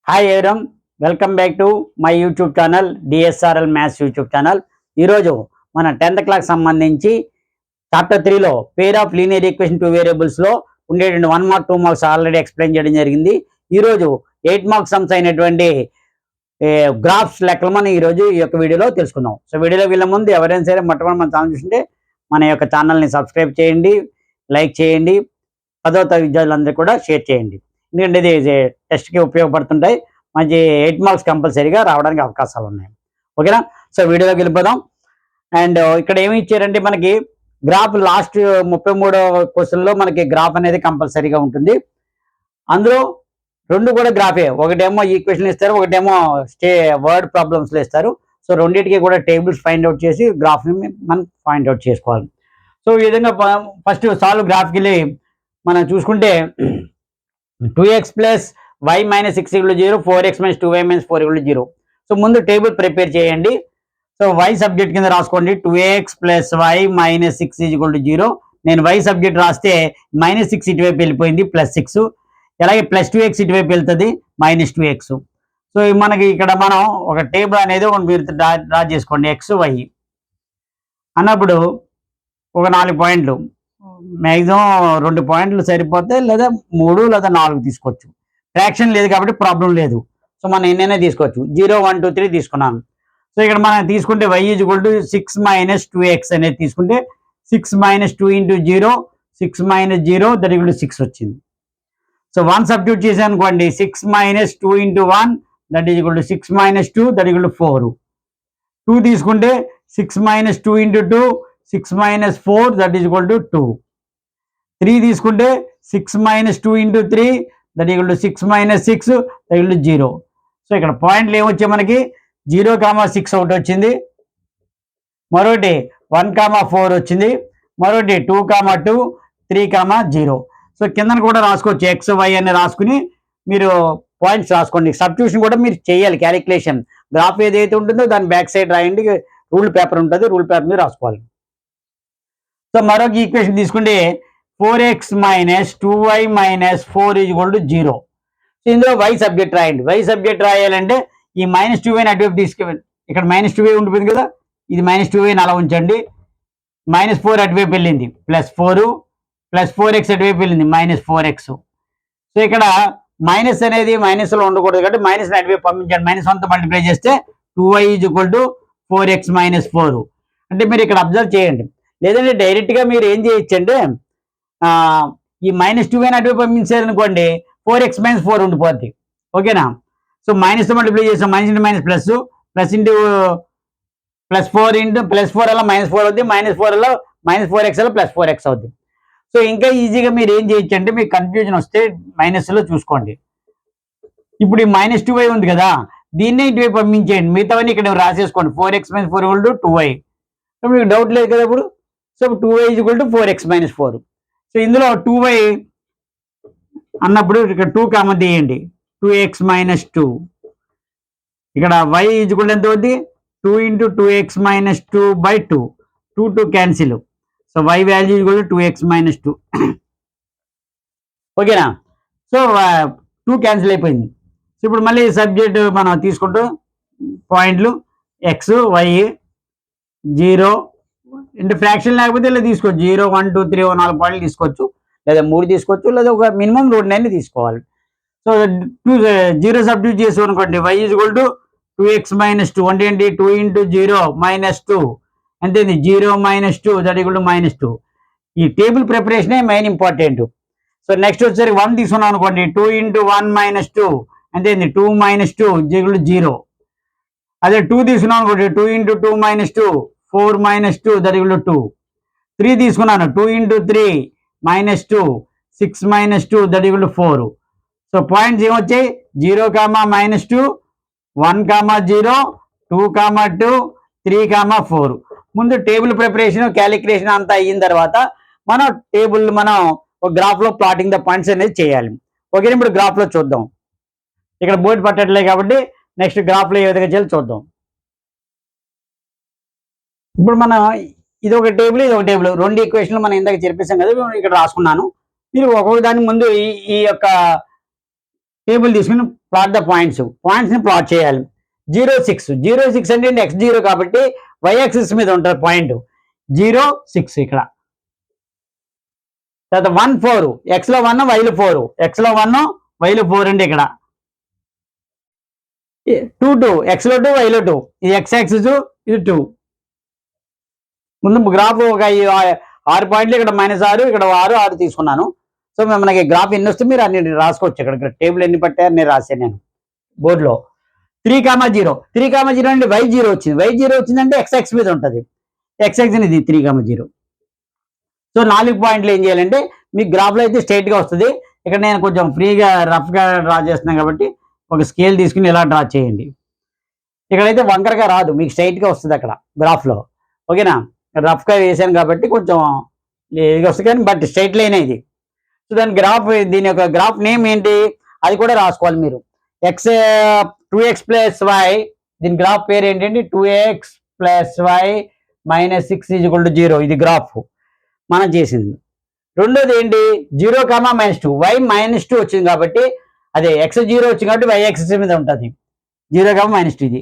Hi ఎవరం, welcome back to my YouTube channel DSRL maths YouTube channel. ఈరోజు మన 10th class సంబంధించి chapter 3లో pair of linear equation two వేరియబుల్స్లో ఉండేటువంటి 1 మార్క్ 2 మార్క్స్ ఆల్రెడీ ఎక్స్ప్లెయిన్ చేయడం జరిగింది. ఈరోజు 8 మార్క్ సమ్స్ అయినటువంటి గ్రాఫ్స్ లెక్కలు మనం ఈరోజు ఈ యొక్క వీడియోలో తెలుసుకుందాం. సో వీడియోలో వెళ్ళే ముందు ఎవరైనా సరే మొట్టమొదటి మన ఛానల్ చూస్తుంటే మన యొక్క ఛానల్ని సబ్స్క్రైబ్ చేయండి, లైక్ చేయండి, 10వ తరగతి విద్యార్థులందరూ కూడా షేర్ చేయండి. ఎందుకంటే ఇది టెస్ట్కి ఉపయోగపడుతుంటాయి. మంచి 8 మార్క్స్ కంపల్సరీగా రావడానికి అవకాశాలు ఉన్నాయి. ఓకేనా? సో వీడియోలోకి వెళ్ళిపోదాం. అండ్ ఇక్కడ ఏమి ఇచ్చారంటే మనకి గ్రాఫ్ లాస్ట్ 33వ క్వశ్చన్లో మనకి గ్రాఫ్ అనేది కంపల్సరీగా ఉంటుంది. అందులో రెండు కూడా గ్రాఫే, ఒకటేమో ఈక్వేషన్ ఇస్తారు, ఒకటేమో వర్డ్ ప్రాబ్లమ్స్లో ఇస్తారు. సో రెండింటికి కూడా టేబుల్స్ ఫైండ్ అవుట్ చేసి గ్రాఫ్ని మనం ఫైండ్ అవుట్ చేసుకోవాలి. సో ఈ విధంగా ఫస్ట్ సాల్వ్ గ్రాఫ్కి వెళ్ళి మనం చూసుకుంటే 2x plus y minus 6 = 0, 4x minus 2y minus 4 = 0. So ముందు టేబుల్ ప్రిపేర్ చేయండి. సో y సబ్జెక్ట్ కింద రాసుకోండి. 2x plus y minus 6 = 0. నేను y సబ్జెక్ట్ రాస్తే -6 ఇటువైపు వెళ్ళిపోయింది, +6. అలాగే +2x ఇటువైపు వెళ్తుంది, -2x. సో మనకి ఇక్కడ మనం ఒక టేబుల్ అనేది మీరు డ్రా చేసుకోండి. x y అన్నప్పుడు ఒక 4 పాయింట్లు, మ్యాక్సిమం 2 పాయింట్లు సరిపోతే, లేదా 3 లేదా 4 తీసుకోవచ్చు. ఫ్రాక్షన్ లేదు కాబట్టి ప్రాబ్లం లేదు. సో మనం ఎన్నైనా తీసుకోవచ్చు. 0 1 2 3 తీసుకున్నాను. సో ఇక్కడ మనం తీసుకుంటే y = 6 మైనస్ 2x అనేది తీసుకుంటే 6 మైనస్ 2 × 0, 6 మైనస్ 0 = 6 వచ్చింది. సో 1 సబ్స్టిట్యూట్ చేసాను అనుకోండి, 6 మైనస్ 2 × 1 = 6 మైనస్ 2 = 4. 2 తీసుకుంటే 6 మైనస్ 2 × 2, 6 మైనస్ 4 = 2. 3 తీసుకుంటే 6 మైనస్ 2 × 3 = 6 మైనస్ 6 = 0. సో ఇక్కడ పాయింట్లు ఏమొచ్చాయి మనకి, 0, 6 ఒకటి వచ్చింది, మరొకటి 1, 4 వచ్చింది, మరొకటి 2, 2, 3, 0. సో కిందన కూడా రాసుకోవచ్చు, x y అని రాసుకుని మీరు పాయింట్స్ రాసుకోండి. సబ్స్టిట్యూషన్ కూడా మీరు చేయాలి. క్యాలిక్యులేషన్ గ్రాఫ్ ఏదైతే ఉంటుందో దాని బ్యాక్ సైడ్ రాయండి. రూల్ పేపర్ ఉంటుంది, రూల్ పేపర్ మీద రాసుకోవాలి. సో మరొక ఈక్వేషన్ తీసుకుంటే 4x minus 2y minus 4 = 0. So ఇందులో y సబ్జెక్ట్ రాయండి. y సబ్జెక్ట్ రాయాలంటే ఈ -2y అటువైపు తీసుకెళ్ళి, ఇక్కడ -2y ఉంటుంది కదా, ఇది -2y అలా ఉంచండి. -4 అటువైపు వెళ్ళింది, +4, +4x అటువైపు వెళ్ళింది, -4x. సో ఇక్కడ మైనస్ అనేది మైనస్లో ఉండకూడదు కాబట్టి మైనస్ అటువైపు పంపించండి. -1తో మల్టిప్లై చేస్తే 2y = 4x మైనస్ 4. అంటే మీరు ఇక్కడ అబ్జర్వ్ చేయండి. లేదంటే డైరెక్ట్గా మీరు ఏం చేయొచ్చు అంటే ఈ -2y అటువైపు పంపించారనుకోండి, 4x మైనస్ 4 ఉండిపోద్ది. ఓకేనా? సో మైనస్తో మల్టిప్లై చేస్తాం, minus plus, plus into +4 into +4 అలా -4 అవుద్ది, -4 అలా -4x అలా +4x అవుద్ది. సో ఇంకా ఈజీగా మీరు ఏం చేయొచ్చు అంటే, మీకు కన్ఫ్యూజన్ వస్తే మైనస్లో చూసుకోండి. ఇప్పుడు ఈ -2y ఉంది కదా, దీన్నే ఇటువైపు పంపించేయండి. మిగతావన్నీ ఇక్కడ రాసేసుకోండి. 4x minus 4 = 2y. సో మీకు డౌట్ లేదు కదా ఇప్పుడు. So 2y = 4x minus 4. So ఇందులో 2y అన్నప్పుడు ఇక్కడ 2 కామన్ తీయండి, 2x మైనస్ 2. ఇక్కడ y = ఎంత అవుద్ది, 2 × 2x minus 2/2. 2 2 cancel. So y value = 2x minus 2. ఓకేనా? సో 2 క్యాన్సిల్ అయిపోయింది. సో ఇప్పుడు మళ్ళీ సబ్జెక్ట్ మనం తీసుకుంటూ పాయింట్లు x y 0 అంటే ఫ్రాక్షన్ లేకపోతే ఇలా తీసుకోవచ్చు. 0 1 2 3 4 పాయింట్లు తీసుకోవచ్చు, లేదా 3 తీసుకోవచ్చు, లేదా ఒక మినిమం 2 తీసుకోవాలి. సో 0 సబ్స్టిట్యూట్ చేసాం అనుకోండి, y = 2x మైనస్ 2 అంటే ఏంటి, 2 × 0 మైనస్ 2 అంటే 0 మైనస్ 2 = -2. ఈ టేబుల్ ప్రిపరేషనే మెయిన్ ఇంపార్టెంట్. సో నెక్స్ట్ వచ్చేసరికి 1 తీసుకున్నాం అనుకోండి, 2 × 1 మైనస్ 2 అంటే 2 మైనస్ 2 = 0. అదే 2 తీసుకున్నాం అనుకోండి, 2 × 2 మైనస్ 2 4 మైనస్ 2 = 2. 3 తీసుకున్నాను, 2 × 3 మైనస్ 2 6 మైనస్ 2 = 4. సో పాయింట్స్ ఏమొచ్చాయి, 0, -2, 1, 0, 2, 2, 3, 4. ముందు టేబుల్ ప్రిపరేషన్ క్యాలిక్యులేషన్ అంతా అయిన తర్వాత మనం ఒక గ్రాఫ్లో ప్లాటింగ్ ద పాయింట్స్ అనేది చేయాలి. ఓకే, ఇప్పుడు గ్రాఫ్లో చూద్దాం. ఇక్కడ బోర్డు పట్టట్లేదు కాబట్టి నెక్స్ట్ గ్రాఫ్లో ఏ విధంగా చేయాలి చూద్దాం. ఇప్పుడు మనం ఇది ఒక టేబుల్, ఇది ఒక టేబుల్, 2 ఈక్వేషన్లు మనం ఇందాక చెప్పేసాం కదా, ఇక్కడ రాసుకున్నాను. మీరు ఒక్కొక్క దాని ముందు ఈ యొక్క టేబుల్ తీసుకుని ప్లాట్ ద పాయింట్స్ని ప్లాట్ చేయాలి. 0 6 అంటే x0 కాబట్టి y యాక్సిస్ మీద ఉంటుంది పాయింట్ 0 6 ఇక్కడ. తర్వాత 1 4 x లో 1 y లో 4 x లో 1 y లో 4 అండి. ఇక్కడ 2 2 x లో 2 y లో 2 ఇది x యాక్సిస్ ఇది 2. ముందు గ్రాఫ్ ఒక 6 పాయింట్లు ఇక్కడ -6 ఇక్కడ 6 తీసుకున్నాను. సో మనకి గ్రాఫ్ ఎన్ని వస్తే మీరు అన్ని రాసుకోవచ్చు. ఇక్కడ టేబుల్ ఎన్ని పట్టాయో అన్ని రాసాను నేను బోర్డులో. 3,0 అంటే y0 వచ్చింది. y0 వచ్చిందంటే x మీద ఉంటుంది. x ఇది 3,0. సో 4 పాయింట్లు ఏం చేయాలంటే మీకు గ్రాఫ్లో అయితే స్ట్రైట్గా వస్తుంది. ఇక్కడ నేను కొంచెం ఫ్రీగా రఫ్గా డ్రా చేస్తున్నాను కాబట్టి ఒక స్కేల్ తీసుకుని ఇలా డ్రా చేయండి. ఇక్కడైతే వంకరగా రాదు, మీకు స్ట్రైట్గా వస్తుంది అక్కడ గ్రాఫ్లో. ఓకేనా, రఫ్గా వేసాను కాబట్టి కొంచెం ఇది వస్తుంది కానీ బట్ స్ట్రైట్ లైన్ ఇది. సో దాని గ్రాఫ్, దీని యొక్క గ్రాఫ్ నేమ్ ఏంటి అది కూడా రాసుకోవాలి మీరు. 2x + y, దీని గ్రాఫ్ పేరు ఏంటంటే 2x + y - 6 = 0. ఇది గ్రాఫ్ మనం చేసింది. రెండోది ఏంటి 0, -2 y -2 వచ్చింది కాబట్టి అదే x0 వచ్చింది కాబట్టి y యాక్సిస్ మీద ఉంటుంది 0, -2. ఇది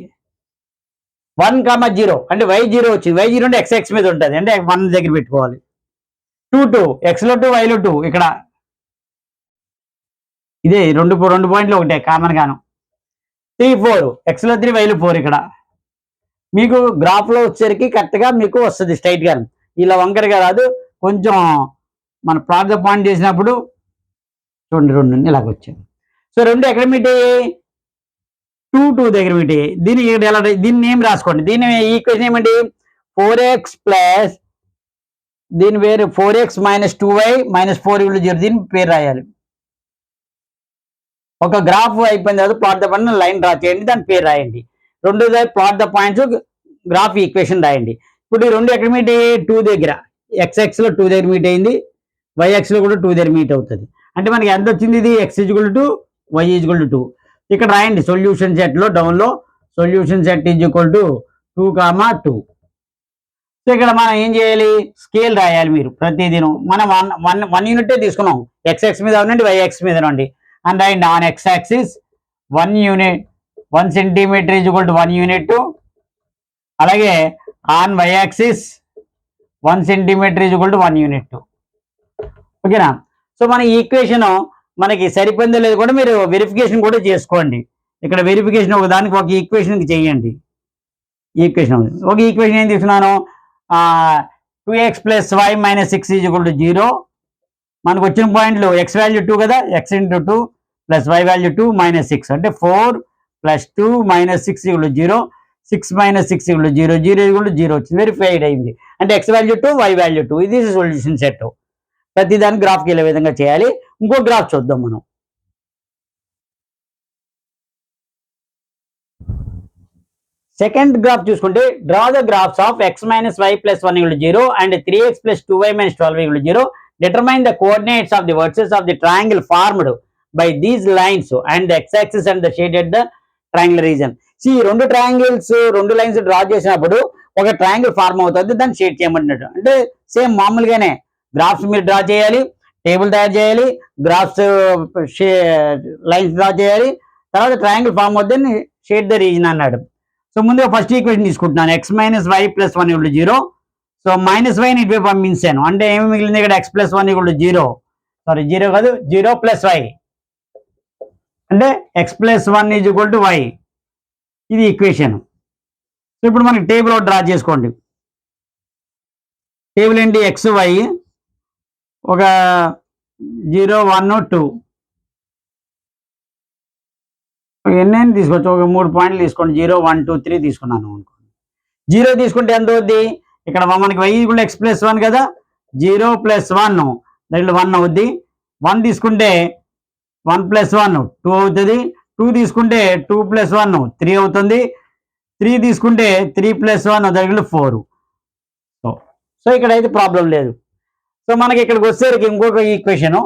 1, 0 అంటే y0 వచ్చింది. y0 అంటే x మీద ఉంటుంది అంటే 1 దగ్గర పెట్టుకోవాలి. 2 2 x లో 2 y లో 2 ఇక్కడ ఇదే రెండు పాయింట్లు ఒకటే కామన్ గాను. 3 4 x లో 3 y లో 4 ఇక్కడ మీకు గ్రాఫ్ లో వచ్చేసరికి కరెక్ట్గా మీకు వస్తుంది స్ట్రైట్ గా. ఇలా వంకరగా రాదు. కొంచెం మన ప్లాట్ ద పాయింట్ చేసినప్పుడు చూడండి 2 ఇలాగ వచ్చాయి. సో 2 ఎక్కడ మీట్ అయ్యాయి 2 2 దగ్గర మీట్ అయ్యాయి. దీన్ని ఏం రాసుకోండి. దీని ఈక్వేషన్ ఏమండి 4x ప్లస్ దీని పేరు 4x - 2y - 4 = 0. దీని పేరు రాయాలి. ఒక గ్రాఫ్ అయిపోయిన తర్వాత plot the point line draw చేయండి, దాని పేరు రాయండి. రెండోది plot the points graph equation రాయండి. ఇప్పుడు ఈ 2 ఎక్కడ మీట్ అయ్యాయి 2 దగ్గర. x లో 2 దగ్గర మీట్ అయింది, y లో కూడా 2 దగ్గర మీట్ అవుతుంది. అంటే మనకి ఎంత వచ్చింది ఇది x = 2 y = 2. ఇక్కడ రాయండి సొల్యూషన్ సెట్లో డౌన్లో సొల్యూషన్ సెట్ = 2, 2. సో ఇక్కడ మనం ఏం చేయాలి స్కేల్ రాయాలి. మీరు ప్రతిదినం మనం 1 యూనిటే తీసుకున్నాం. x మీద ఉండండి, y మీద ఉండండి. And right on x-axis 1 unit 1 centimeter = 1 unit. అలాగే on y-axis 1 centimeter = 1 unit. ఓకేనా. సో మన ఈక్వేషన్ మనకి సరిపోయిందో లేదో కూడా మీరు వెరిఫికేషన్ కూడా చేసుకోండి. ఇక్కడ వెరిఫికేషన్ ఒక దానికి ఒక ఈక్వేషన్ చేయండి. ఈక్వేషన్ ఒక ఈక్వేషన్ ఏం తీసుకున్నాను 2x + y - 6 = 0. మనకు వచ్చిన పాయింట్లు x వాల్యూ 2 కదా, x × 2 + y వాల్యూ 2 - 6 అంటే 4 + 2 - 6 = 0. 6 - 6 = 0, 0 = 0 వచ్చింది. వెరిఫైడ్ అయింది. అంటే x వాల్యూ 2 y వాల్యూ 2 ఇది సొల్యూషన్ సెట్. ప్రతి దానికి గ్రాఫ్కి వెళ్ళే విధంగా చేయాలి. ఇంకో గ్రాఫ్ చూద్దాం మనం. సెకండ్ గ్రాఫ్ చూసుకుంటే draw the graphs of x - y + 1 = 0 and 3x + 2y - 12 = 0. Determine the coordinates of the vertices of the triangle formed by these lines and the x-axis and the shaded the triangular region. See, రెండు triangles 2 lines draw చేసినప్పుడు ఒక triangle form అవుతుంది, దాన్ని shade చేయమంటున్నాడు. అంటే same మామూలుగానే graphs మీరు draw చేయాలి, టేబుల్ తయారు చేయాలి, గ్రాఫ్స్ లైన్స్ డ్రా చేయాలి, తర్వాత ట్రయాంగిల్ ఫార్మ్ అవుతుంది షేడ్ ద రీజన్ అన్నాడు. సో ముందుగా ఫస్ట్ ఈక్వేషన్ తీసుకుంటున్నాను x - y + 1 = 0. సో -y ని ఇటువైపు పంపించాను అంటే ఏమి మిగిలింది ఇక్కడ x + 1 = 0. సారీ 0 కాదు 0 + y అంటే x + 1 = y. ఇది ఈక్వేషన్. సో ఇప్పుడు మనకి టేబుల్ డ్రా చేసుకోండి. టేబుల్ ఏంటి x y ఒక 0 1 2 ఎన్నైనా తీసుకోవచ్చు. ఒక 3 పాయింట్లు తీసుకోండి. 0 1 2 3 తీసుకున్నాను అనుకోండి. 0 తీసుకుంటే ఎంత అవుద్ది ఇక్కడ మనకి y = x + 1 కదా, 0 + 1 దాంట్లో 1 అవుద్ది. 1 తీసుకుంటే 1 + 1 2 అవుతుంది. 2 తీసుకుంటే 2 + 1 3 అవుతుంది. 3 తీసుకుంటే 3 + 1 దాంట్లో 4. సో ఇక్కడైతే ప్రాబ్లం లేదు. సో మనకి ఇక్కడికి వచ్చేసరికి ఇంకొక ఈక్వేషన్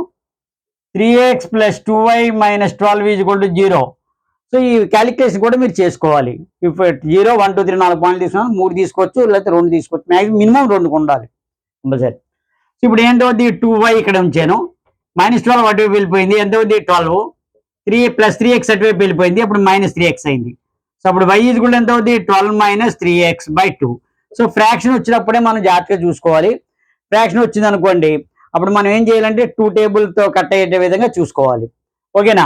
3x + 2y - 12 = 0. సో ఈ క్యాలిక్యులేషన్ కూడా మీరు చేసుకోవాలి. ఇఫ్ 0 1 2 3 4 పాయింట్లు తీసుకున్నాను, 3 తీసుకోవచ్చు లేకపోతే 2 తీసుకోవచ్చు. మినిమం 2 ఉండాలి కంపల్సరీ. సో ఇప్పుడు ఏంటవుద్ది 2y ఇక్కడ ఉంచాను, -12 అటు వెళ్ళిపోయింది, ఎంత అవుద్ది 12. 3 + 3x అటువైపు వెళ్ళిపోయింది, అప్పుడు -3x అయింది. సో అప్పుడు y ఈజ్వల్ ఎంత అవుతుంది, 12 - 3x/2. సో ఫ్రాక్షన్ వచ్చినప్పుడే మనం జాగ్రత్తగా చూసుకోవాలి. ఫ్రాక్షన్ వచ్చింది అనుకోండి, అప్పుడు మనం ఏం చేయాలంటే 2 టేబుల్తో కట్ అయ్యే విధంగా చూసుకోవాలి. ఓకేనా?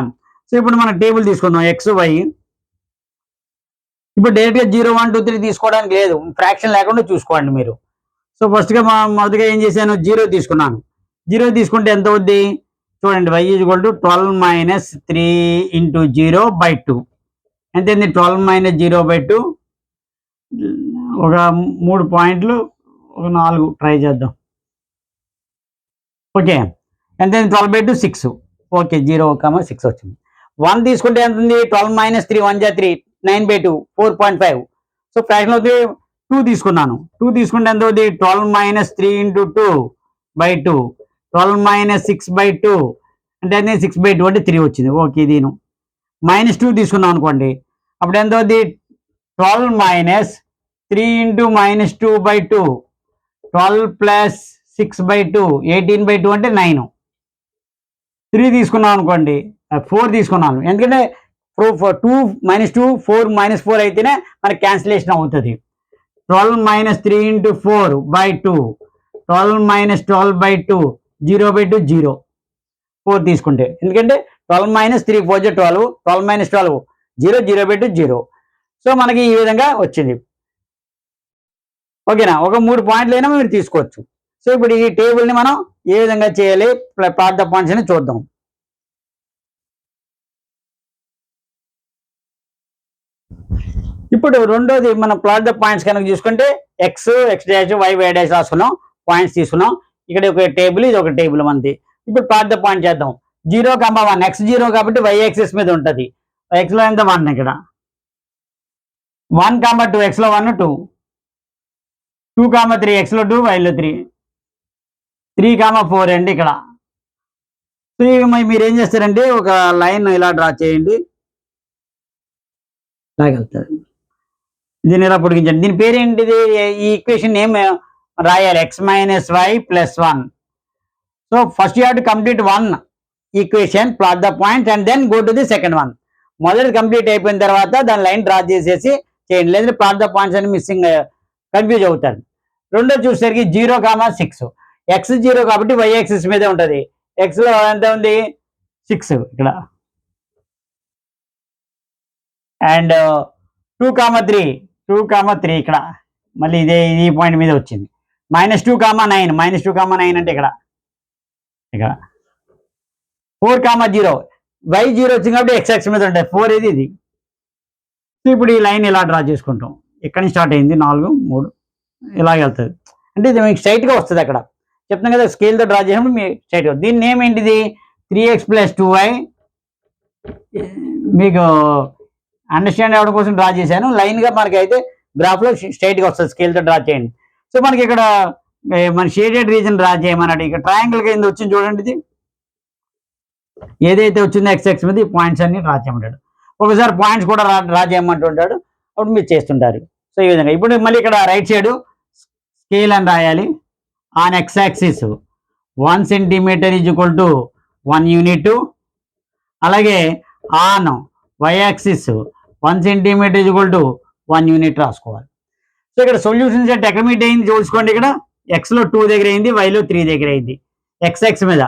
సో ఇప్పుడు మనం టేబుల్ తీసుకుందాం x y. ఇప్పుడు డైరెక్ట్గా 0 1 2 3 తీసుకోవడానికి లేదు, ఫ్రాక్షన్ లేకుండా చూసుకోండి మీరు. సో ఫస్ట్గా మొదటిగా ఏం చేశాను, 0 తీసుకున్నాను. 0 తీసుకుంటే ఎంత అవుద్ది చూడండి, y = 12 - 3 × 0/2 ఎంత అయింది, 12 - 0/2. ఒక 3 పాయింట్లు, ఒక 4 ట్రై చేద్దాం. ఓకే, ఎంత అయింది, 12/2 6. ఓకే, 0,6 వచ్చింది. 1 తీసుకుంటే ఎంత ఉంది, 12 - 3 1 × 3 9/2 4.5. సో ఫ్రాక్షన్ అవుతుంది. 2 తీసుకున్నాను. 2 తీసుకుంటే ఎంత అవుతుంది, 12 - 3 × 2/2 12 - 6/2 అంటే 6/2 అంటే 3 వచ్చింది. ఓకే, దీని -2 తీసుకున్నాం అనుకోండి, అప్పుడు ఎంత అవుతుంది, 12 - 3 × -2/2 12 + 6/2 18/2 అంటే 9. 3 తీసుకున్నాం అనుకోండి, 4 తీసుకున్నాను, ఎందుకంటే 2 -2 4 -4 అయితేనే మనకి క్యాన్సిలేషన్ అవుతుంది. 12 - 3 × 4/2 12 - 12/2 0/2 0. 4 తీసుకుంటే, ఎందుకంటే 12 - 3 4 12 12 - 12 0 0/2 0. సో మనకి ఈ విధంగా వచ్చింది. ఓకేనా? ఒక 3 పాయింట్లు అయినా మీరు తీసుకోవచ్చు. సో ఇప్పుడు ఈ టేబుల్ని మనం ఏ విధంగా చేయాలి, ప్లాట్ ద పాయింట్స్ అని చూద్దాం. ఇప్పుడు రెండోది మనం ప్లాట్ ద పాయింట్స్ కనుక చూసుకుంటే x x' y y' రాసుకున్నాం, పాయింట్స్ తీసుకున్నాం. ఇక్కడ ఒక టేబుల్, ఇది ఒక టేబుల్ మనది. ఇప్పుడు ప్లాట్ ద పాయింట్ చేద్దాం. 0, 1 x 0 కాబట్టి y యాక్సిస్ మీద ఉంటుంది. x లో ఎంత 1, ఇక్కడ 1, 2 x లో 1 2 2, 3 x లో 2 y లో 3 3, 4 అండి ఇక్కడ. సో మీరు ఏం చేస్తారంటే ఒక లైన్ ఇలా డ్రా చేయండి, లాగెళ్తారు. దీన్ని ఇలా పొడిగించండి. దీని పేరేంటిది, ఈ ఈక్వేషన్ ఏం రాయాలి, x - y + 1. So first you have to complete 1 equation, plot the point and then go to the second one. మొదటి కంప్లీట్ అయిపోయిన తర్వాత దాని లైన్ డ్రా చేసేసి చేయండి, లేదంటే ప్లాట్ ద పాయింట్స్ అని మిస్సింగ్ కన్ఫ్యూజ్ అవుతారు. రెండో చూసేసరికి 0, 6 x 0 కాబట్టి y యాక్సిస్ మీదే ఉంటుంది. x లో ఎంత ఉంది 6 ఇక్కడ, అండ్ 2, 3 ఇక్కడ మళ్ళీ ఈ పాయింట్ మీద వచ్చింది. -2, 9 అంటే ఇక్కడ 4, 0 y 0 వచ్చింది కాబట్టి x యాక్సిస్ మీద ఉంటుంది 4 ఇది. సో ఇప్పుడు ఈ లైన్ ఇలా డ్రా చేసుకుంటాం, ఇక్కడి నుంచి స్టార్ట్ అయింది 4 3 ఇలాగ వెళ్తుంది. అంటే ఇది మీకు స్ట్రైట్గా వస్తుంది. అక్కడ చెప్తాం కదా, స్కేల్తో డ్రా చేసినప్పుడు మీ స్ట్రైట్గా. దీన్ని నేమ్ ఏంటిది, 3x + 2y. మీకు అండర్స్టాండ్ అవ్వడం కోసం డ్రా చేశాను. లైన్గా మనకైతే గ్రాఫ్లో స్ట్రైట్గా వస్తుంది, స్కేల్తో డ్రా చేయండి. సో మనకి ఇక్కడ మన షేడెడ్ రీజన్ డ్రా చేయమన్నాడు. ఇక్కడ ట్రయాంగిల్ కింద వచ్చింది చూడండి, ఇది ఏదైతే వచ్చిందో x మీద ఈ పాయింట్స్ అన్ని డ్రా చేయమంటాడు. ఒకసారి పాయింట్స్ కూడా డ్రా చేయమంటుంటాడు, అప్పుడు మీరు చేస్తుంటారు. సో ఈ విధంగా ఇప్పుడు మళ్ళీ ఇక్కడ రైట్ సైడ్ స్కేల్ అని రాయాలి. On x axis 1 centimetre = 1 unit. అలాగే on y axis 1 centimetre = 1 unit రాసుకోవాలి. సో ఇక్కడ సొల్యూషన్ సెట్ ఎక్కడ మీట్ అయింది చూసుకోండి. ఇక్కడ x లో 2 దగ్గర అయింది, y లో 3 దగ్గర అయింది. x మీద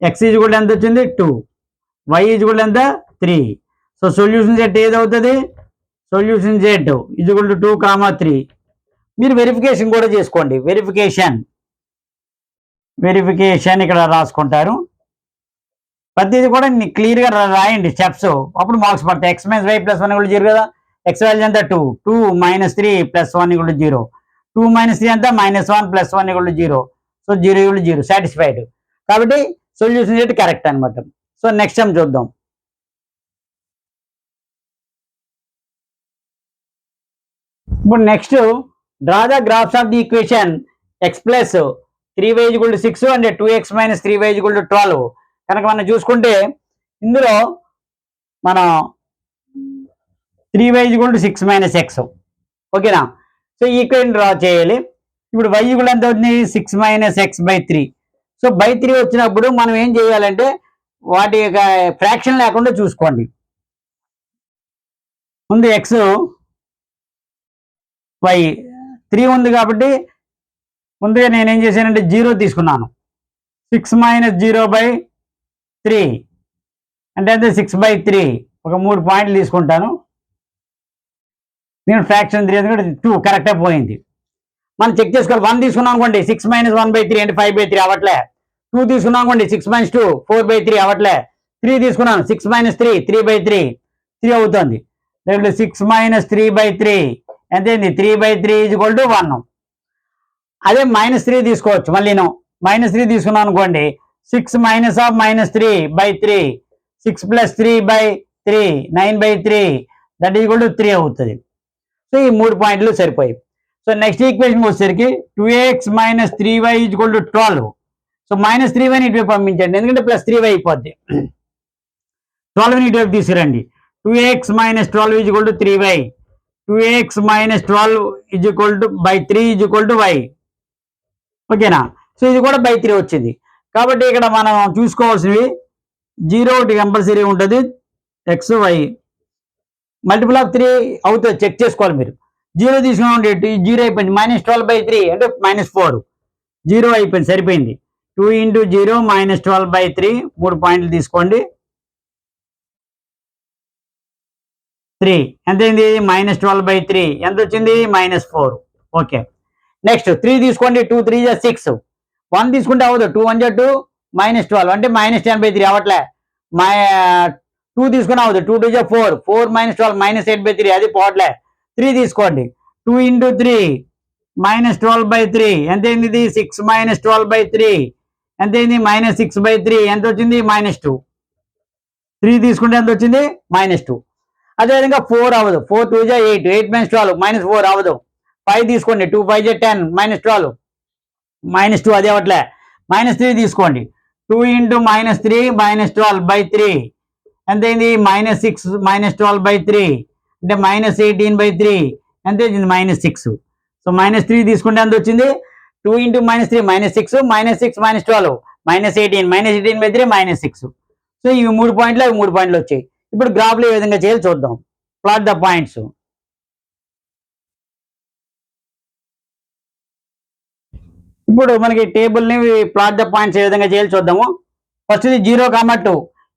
x = ఎంత వచ్చింది 2, y = ఎంత 3. సో సొల్యూషన్ సెట్ ఏదవుతుంది, సొల్యూషన్ సెట్ = 2, 3. మీరు వెరిఫికేషన్ కూడా చేసుకోండి. వెరిఫికేషన్ ఇక్కడ రాసుకుంటారు. ప్రతిదీ కూడా క్లియర్గా రాయండి స్టెప్స్, అప్పుడు మార్క్స్ పడతాయి. x - y + 1 = 0 కదా. x వాల్యూ ఎంత 2, 2 - 3 + 1 = 0. 2 - 3 ఎంత -1 + 1 = 0. So 0 = 0, satisfied. కాబట్టి సొల్యూషన్ సెట్ కరెక్ట్ అనమాట. సో నెక్స్ట్ టైం చూద్దాం. ఇప్పుడు next draw the graphs of the equation x + 3y = 6 and 2x - 3y = 12 కనుక మనం చూసుకుంటే ఇందులో మనం 3y = 6 - x. ఓకేనా? సో ఈ ఈక్వేషన్ డ్రా చేయాలి. ఇప్పుడు y ఎంత అవుతుంది, 6 - x/3. సో 3 వచ్చినప్పుడు మనం ఏం చేయాలంటే వాటి యొక్క ఫ్రాక్షన్ లేకుండా చూసుకోండి. ముందు ఎక్స్ వై 3 ఉంది కాబట్టి ముందుగా నేనేం చేశానంటే 0 తీసుకున్నాను. 6-0/3 అంటే 6/3 ఒక 3 పాయింట్లు తీసుకుంటాను. నేను ఫ్రాక్షన్ 3 ఎందుకంటే 2 కరెక్టే పోయింది. మనం చెక్ చేసుకోవాలి. 1 తీసుకున్నాం అనుకోండి 6-1/3 అంటే 5/3 అవ్వట్లే. 2 తీసుకున్నాం అనుకోండి 6-2 4/3 అవ్వట్లే. 3 తీసుకున్నాను 6-3 3/3 3 అవుతుంది. 6-3/3 ఎంతైంది 3/3 = 1. అదే -3 తీసుకోవచ్చు. మళ్ళీను -3 తీసుకున్నాం అనుకోండి 6 - -3/3 6 + 3/3 9/3 దట్ ఈజ్ 3 అవుతుంది. సో ఈ 3 పాయింట్లు సరిపోయి. సో నెక్స్ట్ ఈక్వేషన్ వచ్చేసరికి 2x - 3y = 12. సో -3y ఇటువైపు పంపించండి ఎందుకంటే +3y అయిపోద్ది. 12 ఇటువైపు తీసుకురండి. 2x - 12 = 3y. 2x - 12 = 3 y. ఓకేనా? సో ఇది కూడా 3 వచ్చింది. కాబట్టి ఇక్కడ మనం చూసుకోవాల్సినవి 0 ఒకటి కంపల్సరీ ఉంటుంది. ఎక్స్ వై మల్టిపుల్ ఆఫ్ 3 అవుతుంది, చెక్ చేసుకోవాలి మీరు. 0 తీసుకున్నాం 0 అయిపోయింది. -12/3 అంటే -4 0 అయిపోయింది, సరిపోయింది. 2 × 0 -12/3 3 పాయింట్లు తీసుకోండి. 3 ఎంతైంది -12/3 ఎంత వచ్చింది -4. ఓకే. నెక్స్ట్ 3 తీసుకోండి. 2 × 3 = 6. 1 తీసుకుంటే అవ్వదు. 2 × 1 = 2 -12 అంటే -10/3 అవ్వట్లే. 2 తీసుకుని అవ్వదు. 2 × 2 = 4 4 - 12 -8/3 అది పోవట్లే. 3 తీసుకోండి. 2 × 3 -12/3 ఎంతైంది ఇది 6 - 12/3 ఎంతైంది -6/3 ఎంత వచ్చింది -2. 3 తీసుకుంటే ఎంత వచ్చింది -2. అదేవిధంగా 4 అవ్వదు. 4 × 2 = 8 8 - 12 -4 అవ్వదు. 5 తీసుకోండి. 2 × 5 = 10 -12 -2 అది అవ్వట్లే. -3 తీసుకోండి. 2 × -3 -12/3 ఎంతైంది -6 -12/3 అంటే -18/3 ఎంత వచ్చింది -6. సో -3 తీసుకుంటే ఎంత వచ్చింది 2 × -3 -6 -6 -12 -18 -18/3 -6. సో ఇవి 3 పాయింట్లు అవి 3 పాయింట్లు వచ్చాయి. ఇప్పుడు గ్రాఫ్లో ఏ విధంగా చేయాలి చూద్దాం. Plot the points. ఇప్పుడు మనకి టేబుల్ని ప్లాట్ ద పాయింట్స్ ఏ విధంగా చేయాలి చూద్దాము. ఫస్ట్ ఇది 0, 2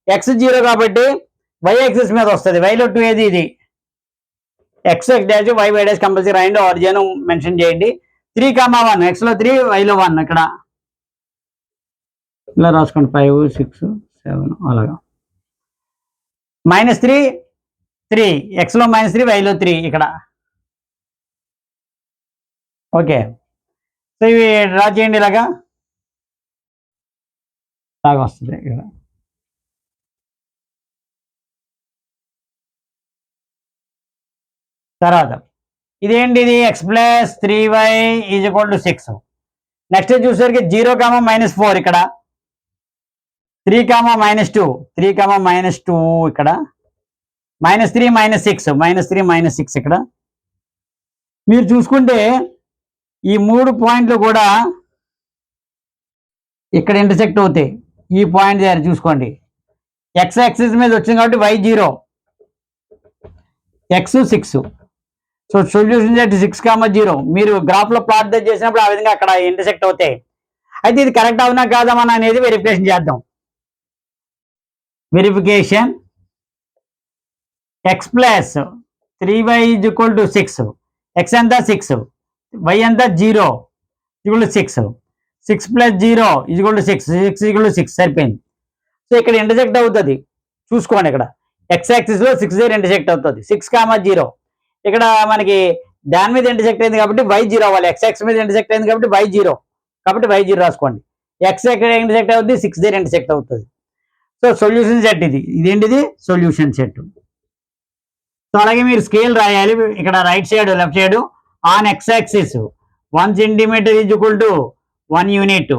x 0 కాబట్టి y యాక్సిస్ మీద వస్తుంది. వైలో 2 ఏది ఇది x dash y dash compulsory రాయండి. ఆరిజిన్ మెన్షన్ చేయండి. 3, 1 x లో 3 వైలో 1 ఇక్కడ ఇలా రాసుకోండి. 5, 6, 7 అలాగా. -3 3 x లో -3 వైలో 3 ఇక్కడ. ఓకే. సో ఇవి డ్రా చేయండి. ఇలాగా వస్తుంది ఇక్కడ. తర్వాత ఇదేంటి ఇది x + 3y = 6. నెక్స్ట్ చూసేసరికి 0, -4 ఇక్కడ. 3, -2 3, -2 ఇక్కడ. -3 -6 -3 -6 ఇక్కడ. మీరు చూసుకుంటే ఈ 3 పాయింట్లు కూడా ఇక్కడ ఇంటర్సెక్ట్ అవుతాయి. ఈ పాయింట్ దగ్గర చూసుకోండి. x యాక్సిస్ మీద వచ్చింది కాబట్టి y 0 x 6. So solution set 6, 0 మీరు గ్రాఫ్లో ప్లాట్ చేసినప్పుడు ఆ విధంగా అక్కడ ఇంటర్సెక్ట్ అవుతాయి. అయితే ఇది కరెక్ట్ అవునా కాదా మన అనేది వెరిఫికేషన్ చేద్దాం. Verification x + 3y = 6. x ఎంత 6 y ఎంత 0 = 6. 6 + 0 = 6 6 = 6 సరిపోయింది. సో ఇక్కడ ఇంటర్సెక్ట్ అవుతుంది చూసుకోండి. ఇక్కడ x యాక్సిస్లో 6 దగ్గర ఇంటర్సెక్ట్ అవుతుంది. 6, 0 ఇక్కడ మనకి దాని మీద ఇంటర్సెక్ట్ అయింది కాబట్టి y 0 అవ్వాలి. x యాక్సిస్ మీద ఇంటర్సెక్ట్ అయింది కాబట్టి y 0 కాబట్టి y 0 రాసుకోండి. x ఎక్కడ ఇంటర్సెక్ట్ అవుతుంది 6 దగ్గర ఇంటర్సెక్ట్ అవుతుంది. సో సొల్యూషన్ సెట్ ఇదేంటిది సొల్యూషన్ సెట్. సో అలాగే మీరు స్కేల్ రాయాలి. ఇక్కడ right side left side on x axis 1 cm = 1 unit.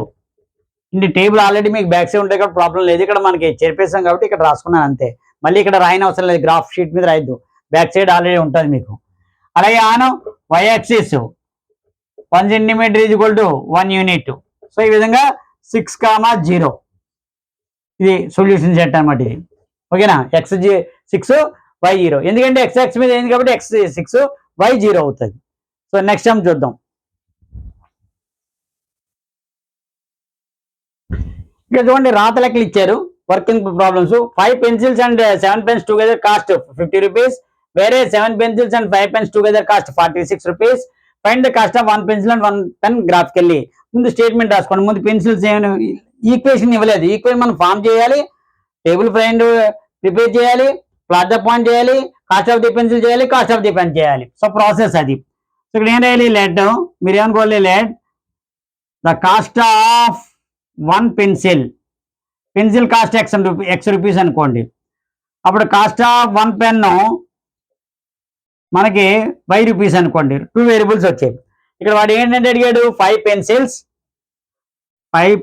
ఇంటి టేబుల్ ఆల్రెడీ మీకు బ్యాక్ సైడ్ ఉంటాయి కాబట్టి ప్రాబ్లం లేదు. ఇక్కడ మనకి చేర్పేసాం కాబట్టి ఇక్కడ రాసుకున్నాను అంతే. మళ్ళీ ఇక్కడ రాయని అవసరం లేదు. గ్రాఫ్ షీట్ మీద రాయద్దు, బ్యాక్ సైడ్ ఆల్రెడీ ఉంటుంది మీకు. అలాగే on y axis 1 cm = 1 unit. So ఈ విధంగా 6, 0 ఇది సొల్యూషన్ సెట్ అనమాట ఇది. ఓకేనా, x6 y0, ఎందుకంటే x మీద అయింది కాబట్టి x6 y0 అవుతుంది. సో నెక్స్ట్ టైం చూద్దాం. ఇక్కడ చూడండి, రాత లెక్కలు ఇచ్చారు, working problems. 5 pencils and 7 pens together cost 50 rupees, వేరే 7 pencils and 5 pens together cost 46 rupees. Find the cost of 1 pencil and 1 pen graphically. ముందు స్టేట్మెంట్ రాసుకోండి. ముందు పెన్సిల్స్ ఏమైనా ఈక్వేషన్ ఇవ్వలేదు, ఈక్వేషన్ మనం ఫామ్ చేయాలి, టేబుల్ ఫైండ్ ప్రిపేర్ చేయాలి, ప్లాట్ ద పాయింట్ చేయాలి, కాస్ట్ ఆఫ్ ది పెన్సిల్ చేయాలి, కాస్ట్ ఆఫ్ ది పెన్ చేయాలి. సో ప్రాసెస్ అది. సో ఇక్కడ ఏం రాయాలి, లెట్, మీరు ఏమనుకోవాలి, let the cost of 1 pencil, pencil cost x rupees అనుకోండి. అప్పుడు కాస్ట్ ఆఫ్ 1 pen మనకి y రూపీస్ అనుకోండి. 2 వేరియబుల్స్ వచ్చాయి. ఇక్కడ వాడు ఏంటంటే అడిగాడు 5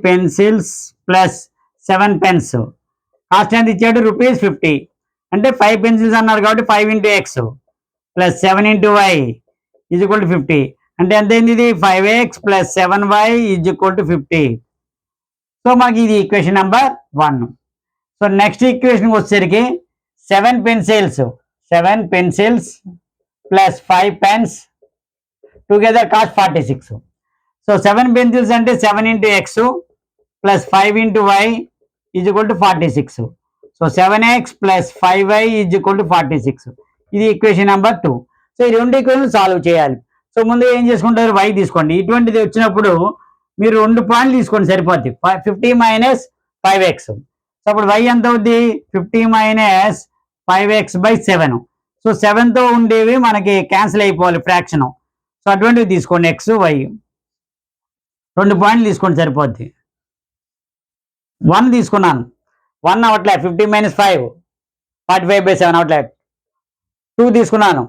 pencils ప్లస్ 7 pens, కాస్ట్ ఎంత ఇచ్చాడు, ₹50. అంటే 5 pencils అన్నారు కాబట్టి 5 into x plus 7 into y is equal to 50. అంటే ఎంత అయింది, ఇది 5x plus 7y is equal to 50. So మనకి ఇది equation number 1. So next equation వచ్చేసరికి 7 pencils plus 5 pens together cost 46. So 7 pencils అంటే 7 into x plus 5 into y is equal to 46. So 7x plus 5y is equal to 46. ఇది equation number 2. So ఈ రెండు equation solve చేయాలి. So ముందు ఏం చేసుకుంటారు, y తీసుకోండి. ఇటువంటిది వచ్చినప్పుడు మీరు 2 పాయింట్లు తీసుకోండి సరిపోద్ది. 50 మైనస్ 5x. సో అప్పుడు y ఎంత అవుద్ది, 50 మైనస్ 5x బై 7. సో 7తో ఉండేవి మనకి క్యాన్సిల్ అయిపోవాలి ఫ్రాక్షన్. సో అటువంటివి తీసుకోండి, x y 2 పాయింట్లు తీసుకోండి సరిపోద్ది. 1 తీసుకున్నాను, 1 అవట్లే, 50 మైనస్ 5 45 బై 7 అవట్లే. 2 తీసుకున్నాను,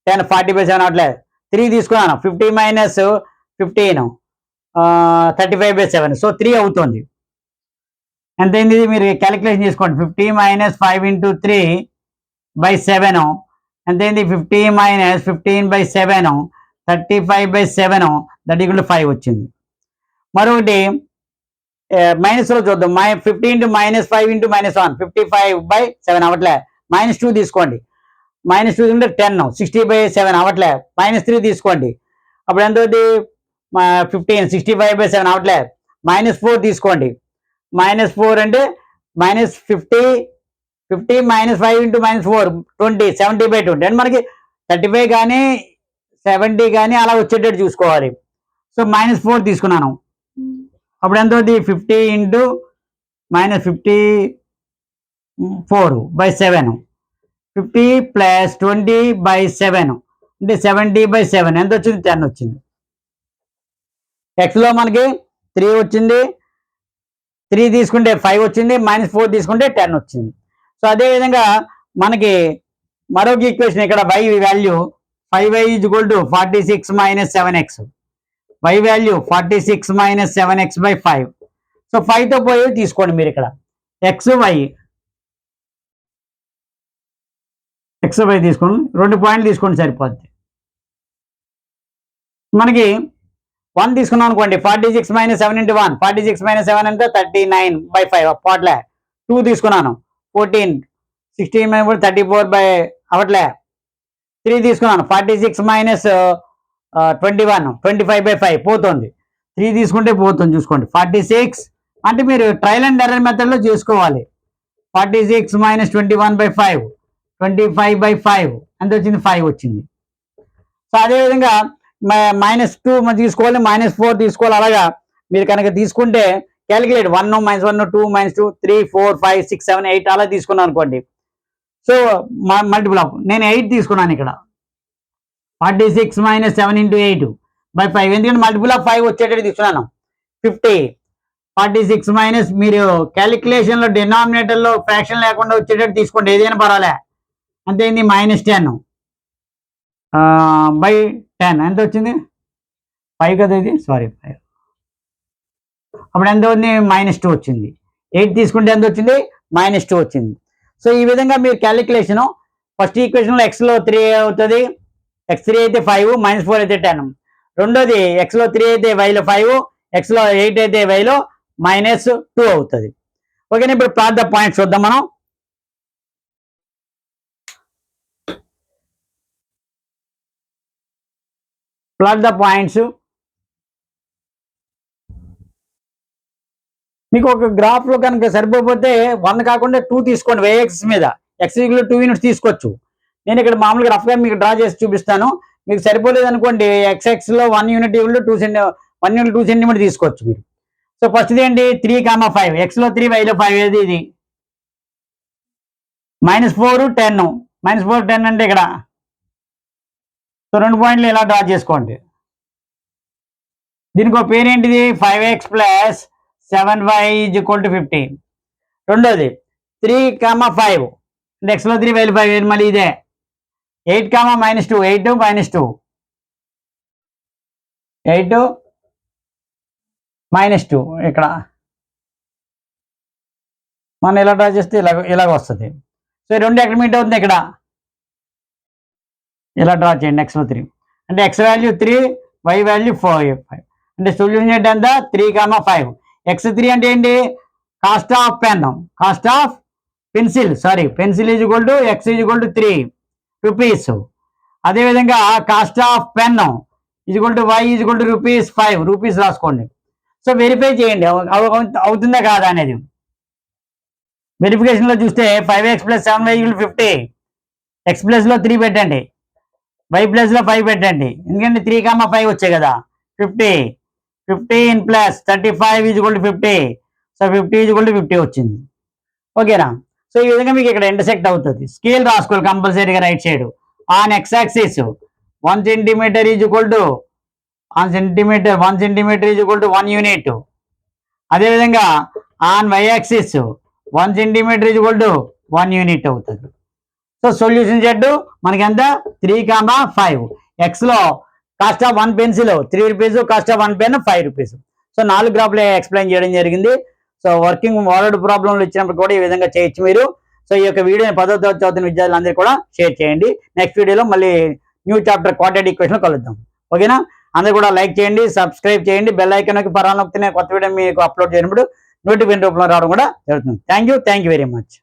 10 40 బై 7 అవట్లే. 3 తీసుకున్నాను, 50 మైనస్ 15 35 బై 7. సో 3 అవుతుంది. ఎంతైంది మీరు క్యాలిక్యులేషన్ చేసుకోండి. 50 minus 5 into 3 by 7 ఎంతైంది, 50 minus 15 by 7 35 by 7 that equal to 5 వచ్చింది. మరొకటి మైనస్లో చూద్దాం. 50 into minus 5 into minus 1 55 by 7 అవట్లే. -2 తీసుకోండి, -2 అంటే 10 60 బై 7 అవట్లే. -3 తీసుకోండి, అప్పుడు ఎంత అవుతుంది, 15 65 బై 7 అవట్లే. -4 తీసుకోండి, -4 అంటే -50 మైనస్ 5 into -4 20 70 బై 20. అంటే మనకి 35 కానీ 70 కానీ అలా వచ్చేటట్టు చూసుకోవాలి. సో -4 తీసుకున్నాను, అప్పుడు ఎంత అవుతుంది, 50 into -54 బై 7 50 ప్లస్ 20 బై 7 అంటే 70 బై 7 ఎంత వచ్చింది, 10 వచ్చింది. ఎక్స్లో మనకి 3 వచ్చింది, 3 తీసుకుంటే 5 వచ్చింది, -4 తీసుకుంటే 10 వచ్చింది. సో అదేవిధంగా మనకి మరొక ఈక్వేషన్ ఇక్కడ y value 5y is equal to 46 minus 7x. y value 46 minus 7x by 5. So 5తో పోయి తీసుకోండి మీరు ఇక్కడ x y తీసుకోండి, 2 పాయింట్లు తీసుకోండి సరిపోద్ది. మనకి 1 తీసుకున్నాం అనుకోండి, 46 మైనస్ 7 into 1 46 మైనస్ 7 అంటే 39 బై 5 పోట్లే. 2 తీసుకున్నాను, 14 16 మైనస్ 34 బై అవట్లే. 3 తీసుకున్నాను, 46 మైనస్ 21 25 బై 5 పోతుంది. 3 తీసుకుంటే పోతుంది చూసుకోండి. 46 అంటే మీరు ట్రయల్ అండ్ ఎర్రర్ మెథడ్లో చేసుకోవాలి. 46 మైనస్ 21 బై 5 25 బై 5 ఎంత వచ్చింది, 5 వచ్చింది. సో అదేవిధంగా -2 తీసుకోవాలి, -4 తీసుకోవాలి. అలాగా మీరు కనుక తీసుకుంటే క్యాలిక్యులేట్ 1 -1 2 -2 3 4 5 6 7 8 అలా తీసుకున్నాను అనుకోండి. సో మల్టిపుల్ ఆఫ్ నేను 8 తీసుకున్నాను ఇక్కడ. 46 మైనస్ 7 into 8 బై 5, ఎందుకంటే మల్టిపుల్ ఆఫ్ 5 వచ్చేటట్టు తీసుకున్నాను. 50 46 మైనస్ మీరు క్యాలిక్యులేషన్లో డినామినేటర్లో ఫ్రాక్షన్ లేకుండా వచ్చేటట్టు తీసుకోండి, ఏదైనా పర్వాలే. అంతేంది -10 బై 10 ఎంత వచ్చింది, 5 కదా ఇది, సారీ 5. అప్పుడు ఎంత ఉంది, -2 వచ్చింది. 8 తీసుకుంటే ఎంత వచ్చింది, -2 వచ్చింది. సో ఈ విధంగా మీరు క్యాలిక్యులేషను ఫస్ట్ ఈక్వేషన్లో ఎక్స్లో 3 అవుతుంది, x3 అయితే 5 -4 అయితే 10. రెండోది ఎక్స్లో 3 అయితే వైలో 5 ఎక్స్లో 8 అయితే వైలో -2 అవుతుంది. ఓకేనా, ఇప్పుడు ప్లాట్ ద పాయింట్స్ చూద్దాం మనం. Plot the points. మీకు ఒక గ్రాఫ్ లో కనుక సరిపోతే 1 కాకుండా 2 తీసుకోండి. వైఎక్స్ మీద ఎక్స్ 2 యూనిట్స్ తీసుకోవచ్చు. నేను ఇక్కడ మామూలుగా రఫ్ గా మీకు డ్రా చేసి చూపిస్తాను. మీకు సరిపోలేదు అనుకోండి, ఎక్స్ఎక్స్ లో 1 యూనిట్ 1 యూనిట్ 2 సెంటీమీటర్ తీసుకోవచ్చు మీరు. సో ఫస్ట్ ఏంటి 3,5 ఎక్స్ లో 3 వైలో 5 ఏది ఇది -4 10 -4 10 అంటే ఇక్కడ. సో 2 పాయింట్లు ఇలా డ్రా చేసుకోండి. దీనికి ఒక పేరేంటిది 5x + 7y = 50. రెండోది 3,5 అంటే ఎక్స్లో 3 వైలో 5 మళ్ళీ ఇదే 8, -2 8 -2 8 -2 ఇక్కడ మనం ఇలా డ్రా చేస్తే ఇలాగ వస్తుంది. సో ఈ రెండు ఎక్కడ మీట్ అవుతుంది, ఇక్కడ ఇలా డ్రా చేయండి. ఎక్స్లో 3 అంటే ఎక్స్ వాల్యూ 3, వై వాల్యూ 4 అంటే సొల్యూషన్ ఏంటి అంతా 3,5. x3 అంటే ఏంటి, cost of pen, cost of pencil pencil = x = 3 rupees. అదేవిధంగా cost of pen y = 5 rupees రాసుకోండి. సో వెరిఫై చేయండి అవుతుందా కాదా అనేది. వెరిఫికేషన్లో చూస్తే 5x + 7y = 50. x ప్లస్లో 3 పెట్టండి, y ప్లస్లో 5 పెట్టండి, ఎందుకంటే 3,5 వచ్చాయి కదా. 50 15 + 35 = 50. సో 50 = 50 వచ్చింది. ఓకేనా. సో ఈ విధంగా మీకు ఇక్కడ ఇంటర్సెక్ట్ అవుతుంది. స్కేల్ రాసుకోవాలి కంపల్సరీగా right side. On x axis 1 centimetre = 1 unit. అదేవిధంగా on y axis 1 centimetre = 1 unit అవుతుంది. సో సొల్యూషన్ జెడ్ మనకి ఎంత 3,5. ఎక్స్లో cost of 1 pencil 3 rupees, cost of 1 pen 5 rupees. So 4 గ్రాఫ్లు ఎక్స్ప్లెయిన్ చేయడం జరిగింది. సో వర్కింగ్ వర్డ్ ప్రాబ్లంలు ఇచ్చినప్పుడు కూడా ఈ విధంగా చేయొచ్చు మీరు. సో ఈ యొక్క వీడియోని 10వ తరగతి చదువుతున్న విద్యార్థులందరూ కూడా షేర్ చేయండి. నెక్స్ట్ వీడియోలో మళ్ళీ న్యూ చాప్టర్ క్వాడ్రాటిక్ ఈక్వేషన్ కలుద్దాం. ఓకేనా. అందరూ కూడా లైక్ చేయండి, సబ్స్క్రైబ్ చేయండి, బెల్ ఐకాన్ నొక్కి పరాన్న నొక్కితే కొత్త వీడియో మీకు అప్లోడ్ చేయనప్పుడు నోటిఫికేషన్ రూపంలో రావడం కూడా జరుగుతుంది. Thank you very much.